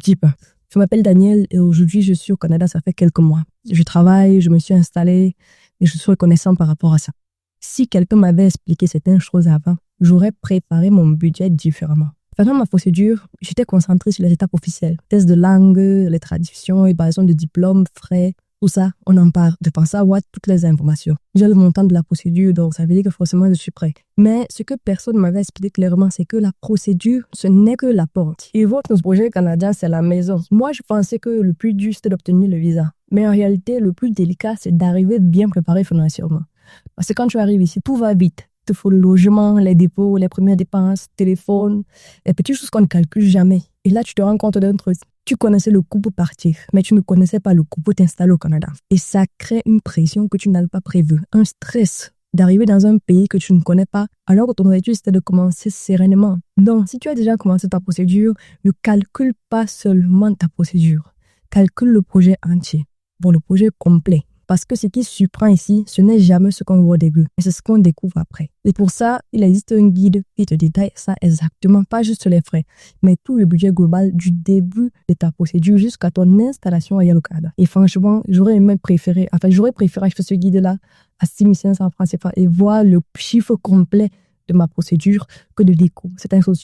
petit peu. Je m'appelle Danielle et aujourd'hui, je suis au Canada, ça fait quelques mois. Je travaille, je me suis installée et je suis reconnaissante par rapport à ça. Si quelqu'un m'avait expliqué certaines choses avant, j'aurais préparé mon budget différemment. Pendant ma procédure, j'étais concentrée sur les étapes officielles. Tests de langue, les traductions, évaluation de diplômes, frais, tout ça, on en parle. De penser à avoir toutes les informations. J'ai le montant de la procédure, donc ça veut dire que forcément je suis prêt. Mais ce que personne ne m'avait expliqué clairement, c'est que la procédure, ce n'est que la porte. Et votre projet canadien, c'est la maison. Moi, je pensais que le plus dur, c'était d'obtenir le visa. Mais en réalité, le plus délicat, c'est d'arriver bien préparé financièrement. Parce que quand tu arrives ici, tout va vite. Il te faut le logement, les dépôts, les premières dépenses, téléphone, les petites choses qu'on ne calcule jamais. Et là, tu te rends compte d'un truc. Tu connaissais le coût pour partir, mais tu ne connaissais pas le coût pour t'installer au Canada. Et ça crée une pression que tu n'avais pas prévue, un stress d'arriver dans un pays que tu ne connais pas, alors que ton objectif c'était de commencer sereinement. Donc, si tu as déjà commencé ta procédure, ne calcule pas seulement ta procédure, calcule le projet entier, le projet complet. Parce que ce qui surprend ici, ce n'est jamais ce qu'on voit au début, mais c'est ce qu'on découvre après. Et pour ça, il existe un guide qui te détaille ça exactement, pas juste les frais, mais tout le budget global du début de ta procédure jusqu'à ton installation à Yellow Canada. Et franchement, j'aurais préféré acheter ce guide-là à 6 500 francs CFA et voir le chiffre complet de ma procédure que de découvrir. C'est un chose